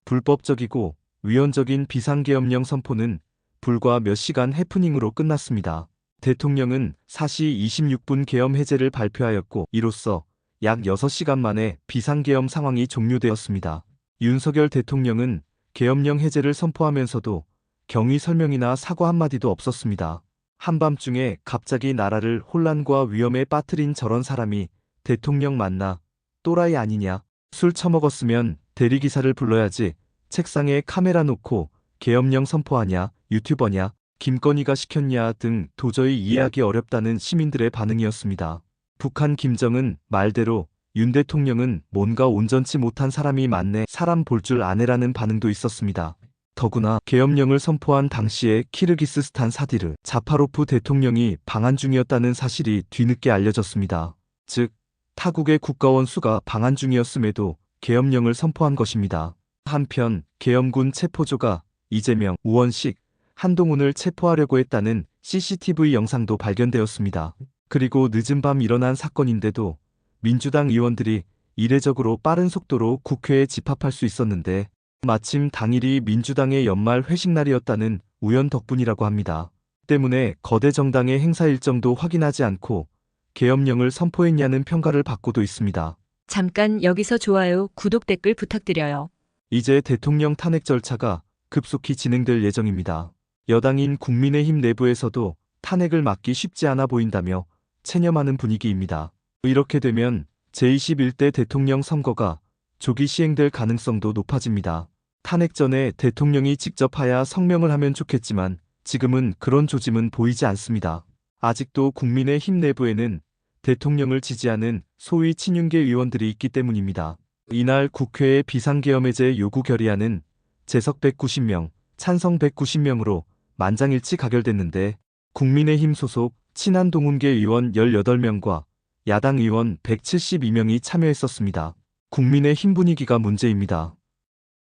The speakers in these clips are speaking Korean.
불법적이고 위헌적인 비상계엄령 선포는 불과 몇 시간 해프닝으로 끝났습니다. 대통령은 4시 26분 계엄 해제를 발표하였고 이로써 약 6시간 만에 비상계엄 상황이 종료되었습니다. 윤석열 대통령은 계엄령 해제를 선포하면서도 경위 설명이나 사과 한마디도 없었습니다. 한밤중에 갑자기 나라를 혼란과 위험에 빠뜨린 저런 사람이 대통령 맞나? 또라이 아니냐? 술 처먹었으면 대리기사를 불러야지. 책상에 카메라 놓고 계엄령 선포하냐? 유튜버냐? 김건희가 시켰냐? 등 도저히 이해하기 어렵다는 시민들의 반응이었습니다. 북한 김정은 말대로 윤 대통령은 뭔가 온전치 못한 사람이 맞네. 사람 볼 줄 아네라는 반응도 있었습니다. 더구나 계엄령을 선포한 당시에 키르기스스탄 사디르 자파로프 대통령이 방한 중이었다는 사실이 뒤늦게 알려졌습니다. 즉, 타국의 국가원 수가 방한 중이었음에도 계엄령을 선포한 것입니다. 한편 계엄군 체포조가 이재명, 우원식, 한동훈을 체포하려고 했다는 CCTV 영상도 발견되었습니다. 그리고 늦은 밤 일어난 사건인데도 민주당 의원들이 이례적으로 빠른 속도로 국회에 집합할 수 있었는데 마침 당일이 민주당의 연말 회식 날이었다는 우연 덕분이라고 합니다. 때문에 거대 정당의 행사 일정도 확인하지 않고 계엄령을 선포했냐는 평가를 받고도 있습니다. 잠깐 여기서 좋아요, 구독, 댓글 부탁드려요. 이제 대통령 탄핵 절차가 급속히 진행될 예정입니다. 여당인 국민의힘 내부에서도 탄핵을 막기 쉽지 않아 보인다며 체념하는 분위기입니다. 이렇게 되면 제21대 대통령 선거가 조기 시행될 가능성도 높아집니다. 탄핵 전에 대통령이 직접 하야 성명을 하면 좋겠지만 지금은 그런 조짐은 보이지 않습니다. 아직도 국민의힘 내부에는 대통령을 지지하는 소위 친윤계 의원들이 있기 때문입니다. 이날 국회의 비상계엄 해제 요구 결의안은 재석 190명, 찬성 190명으로 만장일치 가결됐는데 국민의힘 소속 친한동훈계 의원 18명과 야당 의원 172명이 참여했었습니다. 국민의힘 분위기가 문제입니다.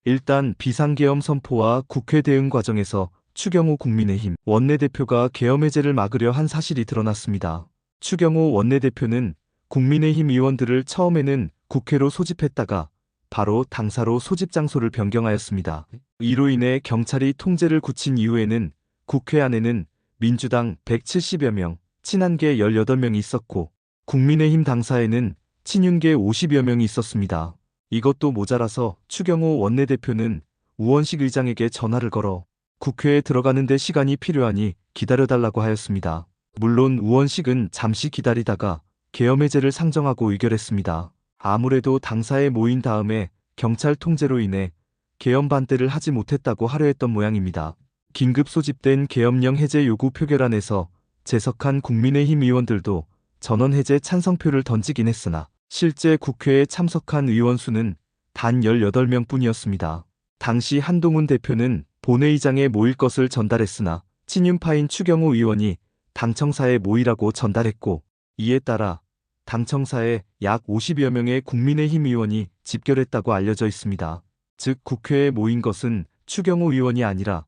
일단 비상계엄 선포와 국회 대응 과정에서 추경호 국민의힘 원내대표가 계엄 해제를 막으려 한 사실이 드러났습니다. 추경호 원내대표는 국민의힘 의원들을 처음에는 국회로 소집했다가 바로 당사로 소집 장소를 변경하였습니다. 이로 인해 경찰이 통제를 굳힌 이후에는 국회 안에는 민주당 170여 명, 친한계 18명이 있었고 국민의힘 당사에는 친윤계 50여 명이 있었습니다. 이것도 모자라서 추경호 원내대표는 우원식 의장에게 전화를 걸어 국회에 들어가는 데 시간이 필요하니 기다려달라고 하였습니다. 물론 우원식은 잠시 기다리다가 계엄 해제를 상정하고 의결했습니다. 아무래도 당사에 모인 다음에 경찰 통제로 인해 계엄 반대를 하지 못했다고 하려 했던 모양입니다. 긴급 소집된 계엄령 해제 요구 표결안에서 재석한 국민의힘 의원들도 전원 해제 찬성표를 던지긴 했으나 실제 국회에 참석한 의원 수는 단 18명 뿐이었습니다. 당시 한동훈 대표는 본회의장에 모일 것을 전달했으나 친윤파인 추경호 의원이 당청사에 모이라고 전달했고 이에 따라 당청사에 약 50여 명의 국민의힘 의원이 집결했다고 알려져 있습니다. 즉 국회에 모인 것은 추경호 의원이 아니라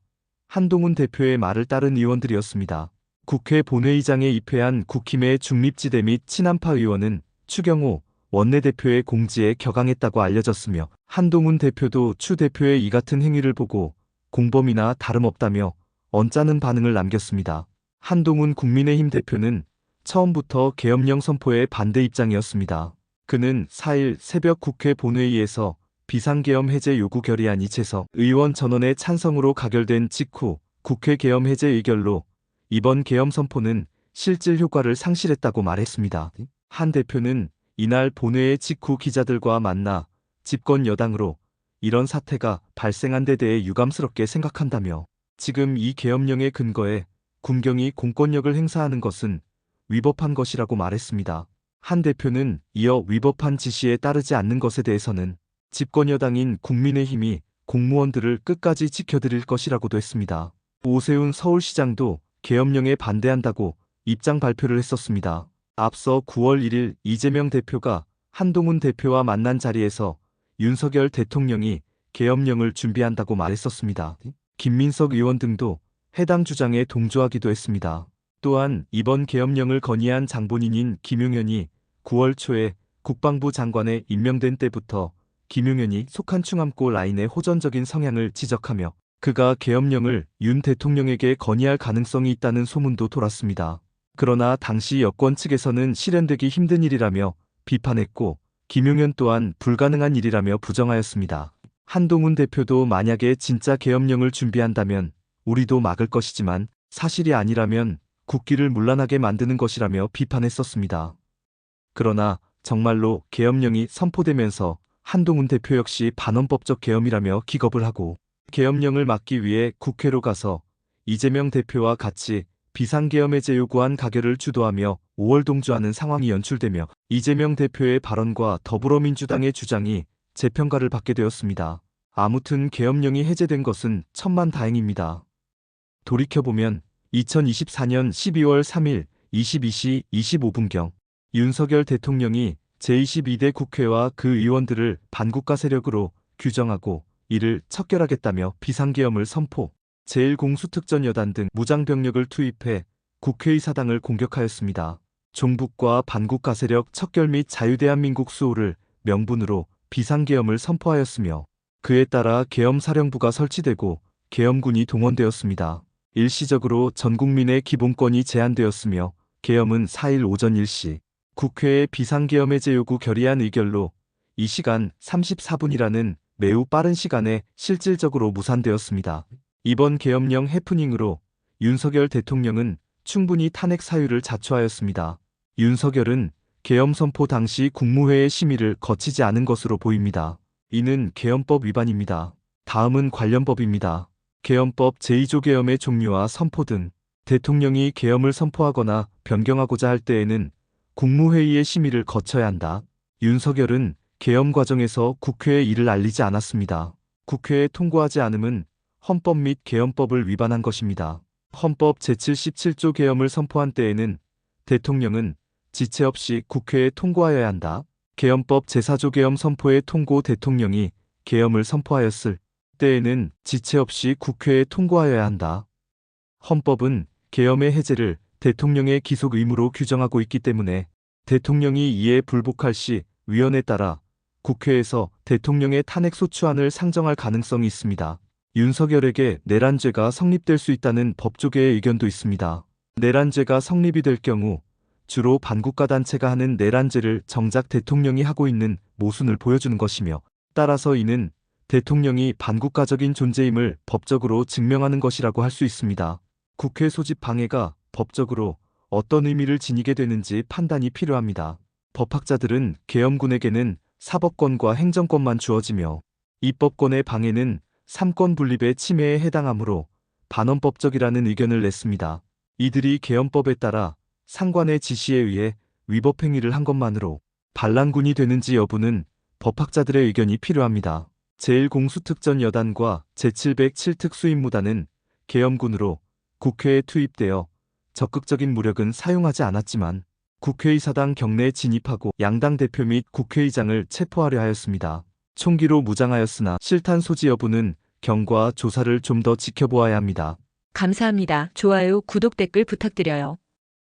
한동훈 대표의 말을 따른 의원들이었습니다. 국회 본회의장에 입회한 국힘의 중립지대 및 친한파 의원은 추경호 원내대표의 공지에 격앙했다고 알려졌으며 한동훈 대표도 추 대표의 이 같은 행위를 보고 공범이나 다름없다며 언짢은 반응을 남겼습니다. 한동훈 국민의힘 대표는 처음부터 계엄령 선포에 반대 입장이었습니다. 그는 4일 새벽 국회 본회의에서 비상계엄 해제 요구 결의안이 재석 의원 전원의 찬성으로 가결된 직후 국회 계엄 해제 의결로 이번 계엄 선포는 실질 효과를 상실했다고 말했습니다. 한 대표는 이날 본회의 직후 기자들과 만나 집권 여당으로 이런 사태가 발생한 데 대해 유감스럽게 생각한다며 지금 이 계엄령의 근거에 군경이 공권력을 행사하는 것은 위법한 것이라고 말했습니다. 한 대표는 이어 위법한 지시에 따르지 않는 것에 대해서는 집권 여당인 국민의힘이 공무원들을 끝까지 지켜드릴 것이라고도 했습니다. 오세훈 서울시장도 계엄령에 반대한다고 입장 발표를 했었습니다. 앞서 9월 1일 이재명 대표가 한동훈 대표와 만난 자리에서 윤석열 대통령이 계엄령을 준비한다고 말했었습니다. 김민석 의원 등도 해당 주장에 동조하기도 했습니다. 또한 이번 계엄령을 건의한 장본인인 김용현이 9월 초에 국방부 장관에 임명된 때부터 김용현이 속한 충암고 라인의 호전적인 성향을 지적하며 그가 계엄령을 윤 대통령에게 건의할 가능성이 있다는 소문도 돌았습니다. 그러나 당시 여권 측에서는 실현되기 힘든 일이라며 비판했고 김용현 또한 불가능한 일이라며 부정하였습니다. 한동훈 대표도 만약에 진짜 계엄령을 준비한다면 우리도 막을 것이지만 사실이 아니라면 국기를 문란하게 만드는 것이라며 비판했었습니다. 그러나 정말로 계엄령이 선포되면서 한동훈 대표 역시 반헌법적 계엄이라며 기겁을 하고 계엄령을 막기 위해 국회로 가서 이재명 대표와 같이 비상계엄해제 요구안 가결을 주도하며 5월 동조하는 상황이 연출되며 이재명 대표의 발언과 더불어민주당의 주장이 재평가를 받게 되었습니다. 아무튼 계엄령이 해제된 것은 천만다행입니다. 돌이켜보면 2024년 12월 3일 22시 25분경 윤석열 대통령이 제22대 국회와 그 의원들을 반국가 세력으로 규정하고 이를 척결하겠다며 비상계엄을 선포, 제1공수특전 여단 등 무장병력을 투입해 국회의 사당을 공격하였습니다. 종북과 반국가 세력 척결 및 자유대한민국 수호를 명분으로 비상계엄을 선포하였으며 그에 따라 계엄사령부가 설치되고 계엄군이 동원되었습니다. 일시적으로 전 국민의 기본권이 제한되었으며 계엄은 4일 오전 1시 국회의 비상계엄해제 요구 결의안 의결로 2시간 34분이라는 매우 빠른 시간에 실질적으로 무산되었습니다. 이번 계엄령 해프닝으로 윤석열 대통령은 충분히 탄핵 사유를 자초하였습니다. 윤석열은 계엄 선포 당시 국무회의 심의를 거치지 않은 것으로 보입니다. 이는 계엄법 위반입니다. 다음은 관련법입니다. 계엄법 제2조 계엄의 종류와 선포 등 대통령이 계엄을 선포하거나 변경하고자 할 때에는 국무회의의 심의를 거쳐야 한다. 윤석열은 계엄 과정에서 국회에 이를 알리지 않았습니다. 국회에 통과하지 않음은 헌법 및 계엄법을 위반한 것입니다. 헌법 제77조 계엄을 선포한 때에는 대통령은 지체 없이 국회에 통과하여야 한다. 계엄법 제4조 계엄 선포의 통고 대통령이 계엄을 선포하였을 때에는 지체 없이 국회에 통과하여야 한다. 헌법은 계엄의 해제를 대통령의 기속 의무로 규정하고 있기 때문에 대통령이 이에 불복할 시 위헌에 따라 국회에서 대통령의 탄핵 소추안을 상정할 가능성이 있습니다. 윤석열에게 내란죄가 성립될 수 있다는 법조계의 의견도 있습니다. 내란죄가 성립이 될 경우 주로 반국가 단체가 하는 내란죄를 정작 대통령이 하고 있는 모순을 보여주는 것이며 따라서 이는 대통령이 반국가적인 존재임을 법적으로 증명하는 것이라고 할 수 있습니다. 국회 소집 방해가 법적으로 어떤 의미를 지니게 되는지 판단이 필요합니다. 법학자들은 계엄군에게는 사법권과 행정권만 주어지며 입법권의 방해는 삼권 분립의 침해에 해당하므로 반헌법적이라는 의견을 냈습니다. 이들이 계엄법에 따라 상관의 지시에 의해 위법행위를 한 것만으로 반란군이 되는지 여부는 법학자들의 의견이 필요합니다. 제1공수특전 여단과 제707특 수임무단은 계엄군으로 국회에 투입되어 적극적인 무력은 사용하지 않았지만 국회의사당 경내에 진입하고 양당 대표 및 국회의장을 체포하려 하였습니다. 총기로 무장하였으나 실탄 소지 여부는 경과 조사를 좀 더 지켜보아야 합니다. 감사합니다. 좋아요, 구독, 댓글 부탁드려요.